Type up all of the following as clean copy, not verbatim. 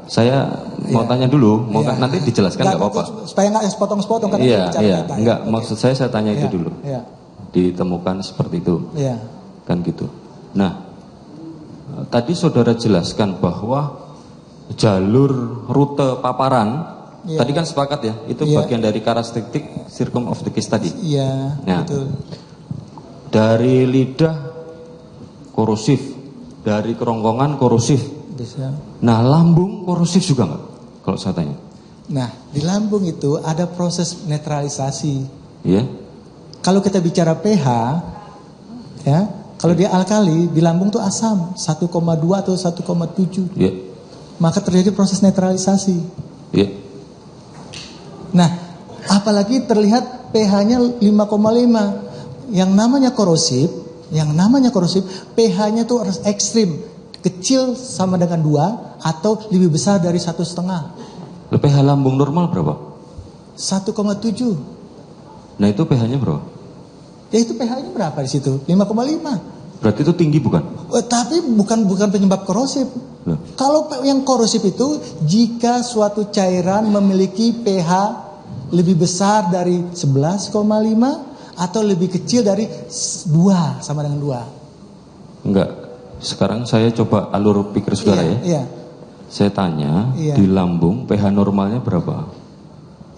saya mau tanya dulu, nanti dijelaskan nggak apa-apa. Supaya nggak sepotong-sepotong kan. Iya, enggak. Maksud saya tanya itu dulu. Ditemukan seperti itu, kan gitu. Nah, tadi saudara jelaskan bahwa jalur rute paparan, tadi kan sepakat ya, itu bagian dari karakteristik circum of the case tadi. Iya, nah, betul. Dari lidah korosif, dari kerongkongan korosif. Bisa. Nah, lambung korosif juga nggak? Kalau saya tanya. Nah, di lambung itu ada proses netralisasi. Iya. Kalau kita bicara pH, ya, kalau dia alkali, di lambung tuh asam, 1,2 atau 1,7. Iya. Maka terjadi proses netralisasi. Iya. Nah, apalagi terlihat pH-nya 5,5. Yang namanya korosif, pH-nya tuh harus ekstrim, kecil sama dengan 2 atau lebih besar dari 1,5. pH lambung normal berapa? 1,7. Nah, itu pH-nya berapa? Ya itu pH-nya berapa di situ? 5,5. Berarti itu tinggi bukan? Tapi bukan penyebab korosif. Loh. Kalau yang korosif itu jika suatu cairan memiliki pH lebih besar dari 11,5 atau lebih kecil dari 2 sama dengan 2. Enggak. Sekarang saya coba alur pikir saudara ya. Iya. Saya tanya di lambung pH normalnya berapa?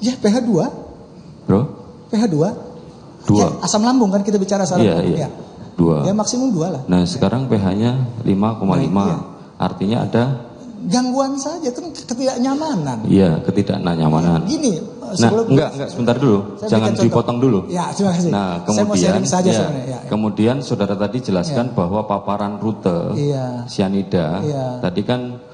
Ya pH 2. Bro? pH 2. 2. Ya, asam lambung kan kita bicara asam lambung. Iya. 2. Ya maksimum 2 lah. Nah, sekarang pH-nya 5,5. Artinya ada gangguan saja, itu ketidaknyamanan. Iya, ketidaknyamanan. Gini, enggak, sebentar dulu. Jangan dipotong dulu. Ya, terima kasih. Nah, saya mau sharing saja sebenarnya. Ya. Kemudian saudara tadi jelaskan bahwa paparan rute sianida tadi kan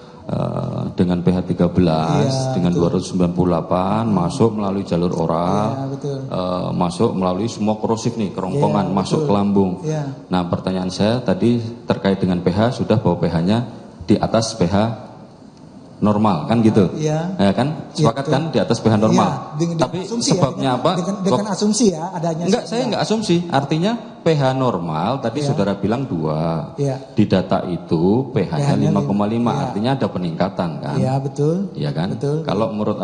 dengan pH 13 dengan 298 masuk melalui jalur oral, masuk melalui semua korosif nih, kerongkongan masuk ke lambung. Nah, pertanyaan saya tadi terkait dengan pH, sudah bahwa pH-nya di atas pH normal kan gitu, ya kan, sepakat kan di atas pH normal. Tapi sebabnya apa? Dengan asumsi ya adanya. Enggak, saya enggak asumsi. Artinya pH normal tadi saudara bilang 2. Di data itu pH-nya 5,5. Artinya ada peningkatan kan? Iya betul. Iya kan? Betul. Kalau menurut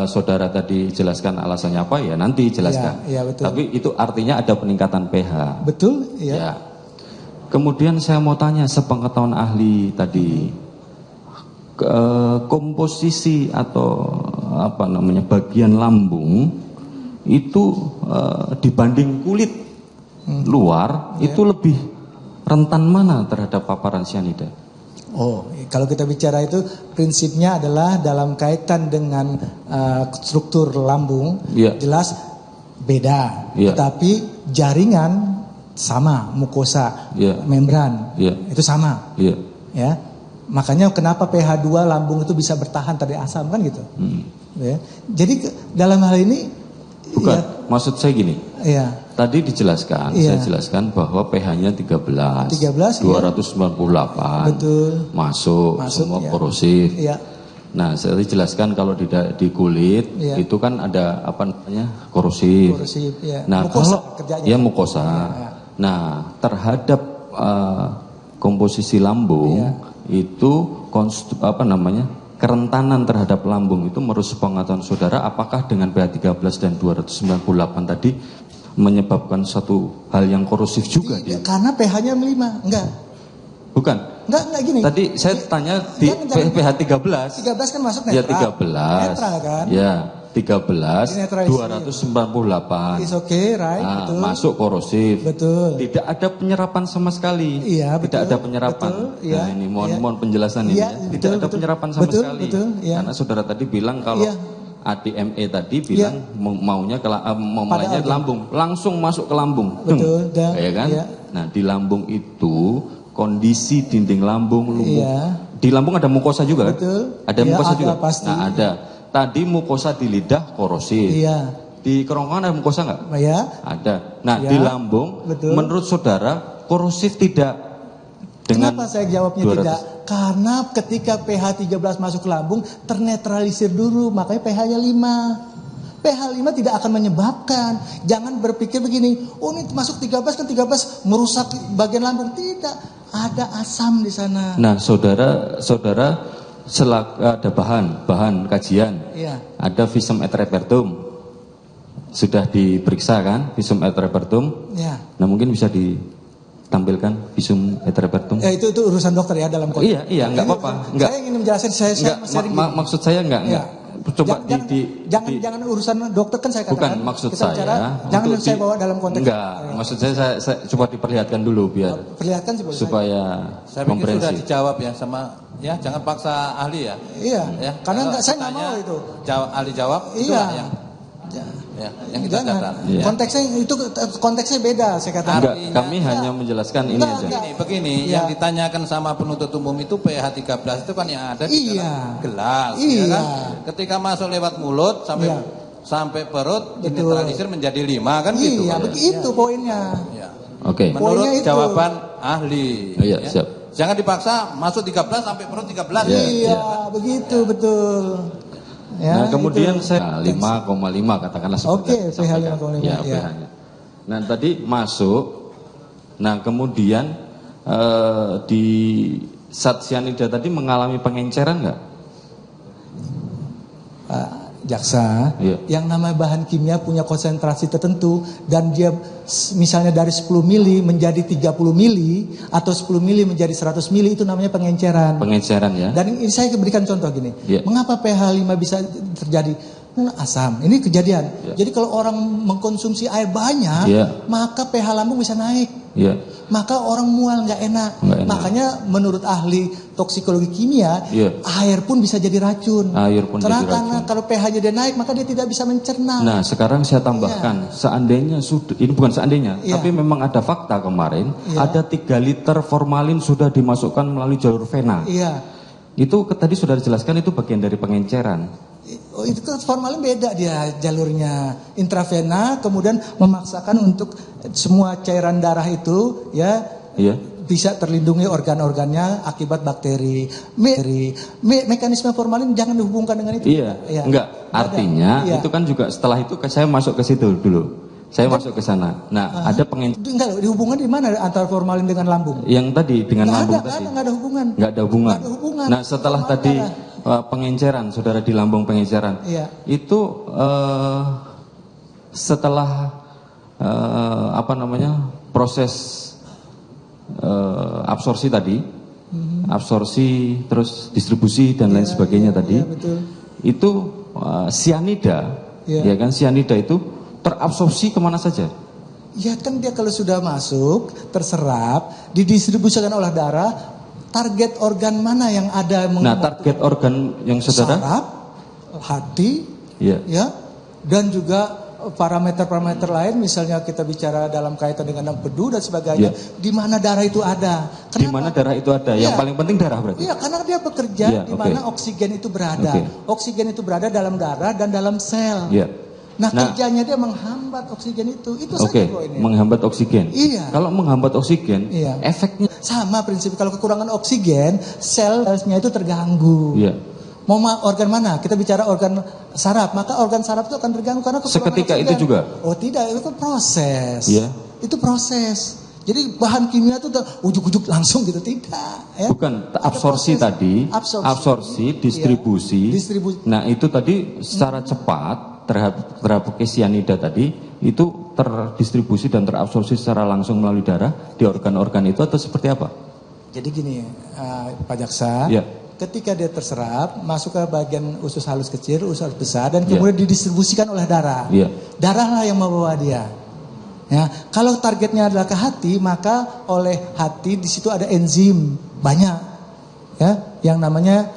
saudara tadi jelaskan alasannya apa ya nanti jelaskan. Iya betul. Tapi itu artinya ada peningkatan pH. Betul. Iya. Ya. Kemudian saya mau tanya sepengetahuan ahli tadi. Komposisi atau apa namanya bagian lambung itu dibanding kulit luar itu lebih rentan mana terhadap paparan sianida? Oh, kalau kita bicara itu prinsipnya adalah dalam kaitan dengan struktur lambung jelas beda, tetapi jaringan sama, mukosa, membran itu sama, ya. Makanya kenapa pH 2 lambung itu bisa bertahan tadi asam kan gitu. Ya. Jadi dalam hal ini bukan, maksud saya gini. Tadi dijelaskan, saya jelaskan bahwa pH-nya 13 298. Betul. Masuk semua korosif. Nah, saya jelaskan kalau di kulit itu kan ada apa namanya? korosif. Nah, mukosa, kalau mukosa. Nah, terhadap komposisi lambung itu kerentanan terhadap lambung itu menurut sepengetahuan saudara apakah dengan pH 13 dan 298 tadi menyebabkan satu hal yang korosif juga dia? Karena pH-nya 5, enggak. Bukan. Enggak gini. Tadi saya tanya di pH 13. 13 kan masuk netral. Ya 13. Netral kan? Ya, 13 298. Is okay, right? Nah, betul. Masuk korosif. Betul. Tidak ada penyerapan sama sekali. Iya, betul. Tidak ada penyerapan. Betul, nah, ini mohon penjelasan ini ya. Tidak ada penyerapan sama sekali. Karena saudara tadi bilang kalau ADME tadi bilang maunya mulainya lambung, langsung masuk ke lambung. Betul. Ya kan? Nah, di lambung itu kondisi dinding lambung lumpuh. Di lambung ada mukosa juga kan? Betul. Ada mukosa juga. Pasti. Nah, ada. Tadi mukosa di lidah korosif. Di kerongkongan ada mukosa nggak? Ada. Nah, di lambung, menurut saudara korosif tidak? Kenapa saya jawabnya 200? Tidak? Karena ketika pH 13 masuk ke lambung ternetralisir dulu, makanya pH-nya 5. pH 5 tidak akan menyebabkan. Jangan berpikir begini, oh ini masuk 13 kan 13 merusak bagian lambung. Tidak, ada asam di sana. Nah, saudara ada bahan kajian, ada visum et repertum, sudah diperiksa kan visum et repertum. Nah mungkin bisa ditampilkan visum et repertum. Itu urusan dokter ya dalam konteks. Iya nggak apa-apa. Saya ingin menjelaskan maksud saya enggak. Coba jangan urusan dokter kan saya katakan. Bukan maksud saya. Jangan saya bawa dalam konteks. Enggak, maksud saya coba diperlihatkan dulu biar. Perlihatkan sih supaya saya pikir sudah dijawab ya sama ya, jangan paksa ahli ya. Iya. Ya, karena saya nggak mau itu. Ahli jawab. Iya. Yang kita katakan. Ya. Konteksnya beda saya katakan. Enggak, kami hanya menjelaskan ini aja. Begini, yang ditanyakan sama penuntut umum itu pH 13 itu kan yang ada di dalam gelas, ya kan? Ketika masuk lewat mulut sampai perut dinetralisir menjadi 5 kan gitu. Iya, begitu poinnya. Ya. Oke. Menurut jawaban ahli. Iya, siap. Jangan dipaksa masuk 13 sampai perut 13. Iya, begitu betul. Ya, nah kemudian saya 5,5 katakanlah seperti pH 5,5 ya, pH-nya. Nah tadi masuk. Nah kemudian di zat cyanida tadi mengalami pengenceran nggak? Jaksa, yang namanya bahan kimia punya konsentrasi tertentu dan dia misalnya dari 10 mili menjadi 30 mili atau 10 mili menjadi 100 mili itu namanya pengenceran. Pengenceran ya. Dan ini saya berikan contoh gini. Mengapa pH 5 bisa terjadi? Asam. Ini kejadian. Jadi kalau orang mengkonsumsi air banyak, maka pH lambung bisa naik. Maka orang mual nggak enak. Makanya menurut ahli toksikologi kimia, air pun bisa jadi racun. Karena kalau pH-nya dia naik, maka dia tidak bisa mencerna. Nah, sekarang saya tambahkan, seandainya sudah, ini bukan seandainya, tapi memang ada fakta kemarin, ada 3 liter formalin sudah dimasukkan melalui jalur vena. Itu tadi sudah dijelaskan itu bagian dari pengenceran. Oh, itu kan formalin beda dia jalurnya intravena, kemudian memaksakan untuk semua cairan darah itu bisa terlindungi organ-organnya akibat bakteri. Mekanisme formalin jangan dihubungkan dengan itu. Enggak. Artinya itu kan juga setelah itu saya masuk ke situ dulu. Saya masuk ke sana. Nah, ada enggak dihubungkan di mana antara formalin dengan lambung? Yang tadi dengan lambung tadi. Enggak ada hubungan. Enggak ada hubungan. Nah, setelah tadi pengenceran, saudara di lambung pengenceran. Itu setelah proses absorpsi tadi, absorpsi terus distribusi dan lain sebagainya tadi. Itu sianida, sianida itu terabsorpsi kemana saja? Ya kan dia kalau sudah masuk, terserap, didistribusikan oleh darah, target organ mana yang ada? Nah, target organ yang saudara? Saraf, hati, dan juga parameter-parameter lain, misalnya kita bicara dalam kaitan dengan empedu dan sebagainya, di mana darah itu ada. Di mana darah itu ada? Yang paling penting darah berarti? Iya, karena dia bekerja di mana oksigen itu berada. Oksigen itu berada dalam darah dan dalam sel. Nah, kerjanya dia menghambat oksigen itu saja poinnya. Menghambat oksigen. Kalau menghambat oksigen, efeknya sama prinsip. Kalau kekurangan oksigen, sel-selnya itu terganggu. Mau organ mana? Kita bicara organ saraf, maka organ saraf itu akan terganggu karena kekurangan seketika oksigen. Itu juga? Oh tidak, itu proses. Itu proses. Jadi bahan kimia itu ujuk-ujuk langsung gitu, tidak. Bukan, absorpsi tadi, absorpsi, distribusi. Nah itu tadi secara cepat terhadap cyanida tadi itu terdistribusi dan terabsorpsi secara langsung melalui darah di organ-organ itu atau seperti apa? Jadi gini, Pak Jaksa, ketika dia terserap masuk ke bagian usus halus kecil, usus halus besar dan kemudian didistribusikan oleh darah. Darahlah yang membawa dia. Kalau targetnya adalah ke hati, maka oleh hati di situ ada enzim banyak, yang namanya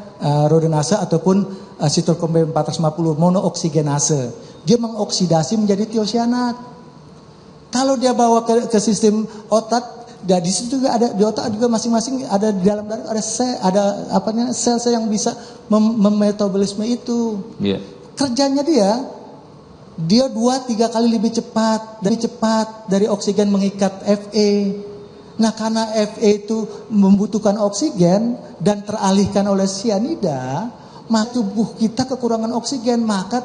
rodinase ataupun sitokrom 450 monooksigenase. Dia mengoksidasi menjadi tiosianat. Kalau dia bawa ke sistem otak, di situ juga ada di otak juga masing-masing ada di dalam darah ada sel-sel yang bisa memetabolisme itu. Kerjanya dia 2-3 kali lebih cepat dari oksigen mengikat Fe. Nah, karena Fe itu membutuhkan oksigen dan teralihkan oleh sianida, maka tubuh kita kekurangan oksigen, maka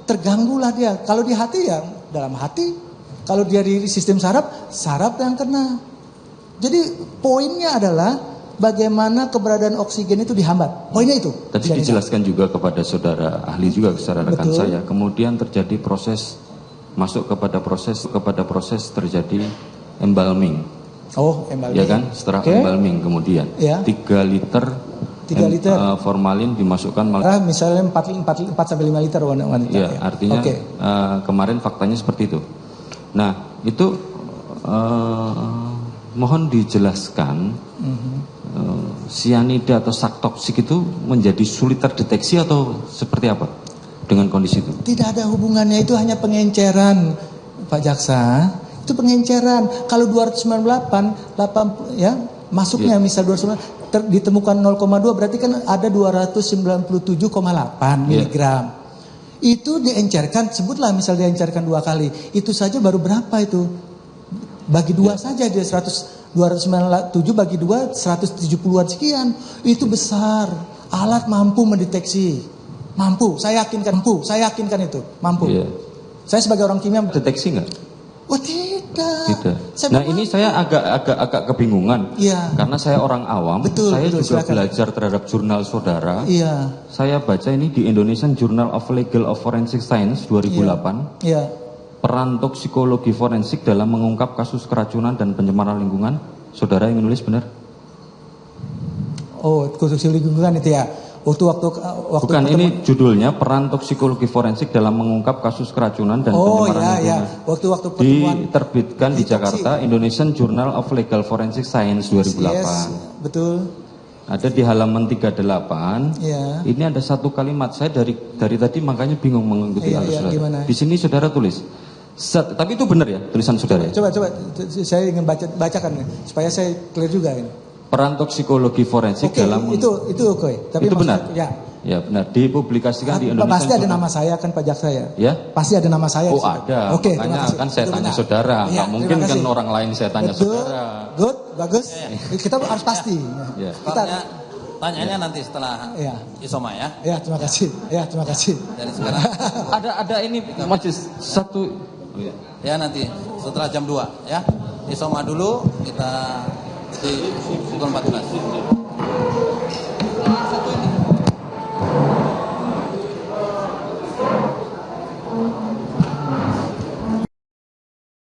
terganggulah dia. Kalau di hati dalam hati, kalau dia di sistem saraf yang kena. Jadi poinnya adalah bagaimana keberadaan oksigen itu dihambat. Poinnya itu. Tadi dijelaskan juga kepada saudara ahli juga, saudara rekan saya. Kemudian terjadi proses masuk kepada proses terjadi embalming. Oh, embalming. Ya kan? Setelah embalming kemudian 3 liter formalin dimasukkan misalnya 4 sampai 5 liter wanita. Ya, artinya kemarin faktanya seperti itu. Nah, itu mohon dijelaskan sianida atau zat toksik itu menjadi sulit terdeteksi atau seperti apa dengan kondisi itu? Tidak ada hubungannya, itu hanya pengenceran, Pak Jaksa. Itu pengenceran. Kalau 298 ya, masuknya misal 298 ditemukan 0,2 berarti kan ada 297,8 miligram. Itu diencerkan, sebutlah misal diencerkan 2 kali. Itu saja baru berapa itu? Bagi 2 saja dia 297 bagi 2 170-an sekian. Itu besar. Alat mampu mendeteksi. Mampu, saya yakinkan itu. Mampu. Saya sebagai orang kimia deteksi enggak? Oh tidak. Nah ini saya agak kebingungan. Karena saya orang awam. Saya juga belajar terhadap jurnal saudara. Saya baca ini di Indonesian Journal of Legal of Forensic Science 2008. Peran toksikologi forensik dalam mengungkap kasus keracunan dan pencemaran lingkungan. Saudara yang nulis benar? Oh, toksikologi lingkungan itu ya. Waktu bukan, ini judulnya peran toksikologi forensik dalam mengungkap kasus keracunan dan pencemaran lingkungan. Waktu pertemuan diterbitkan di Jakarta, Indonesian Journal of Legal Forensic Science 2008. Betul. Ada di halaman 38. Ini ada satu kalimat, saya dari tadi makanya bingung mengikuti saudara. Di sini saudara tulis tapi itu benar ya tulisan saudara? Coba saya ingin bacakan supaya saya clear juga ini. Peran toksikologi forensik dalam itu tapi itu benar. Ya benar, dipublikasikan di Indonesia. Pasti ada nama saya kan Pak Jaksa ya? Pasti ada nama saya. Oh ada. Makanya kan saya tanya saudara, nggak mungkin kan orang lain saya tanya saudara. Good, bagus. Kita harus pasti. Tanyanya nanti setelah Isoma ya. Terima kasih. Terima kasih. Dari sekarang. ada ini majelis satu. Ya nanti setelah jam 2 ya. Isoma dulu kita di pukul 14.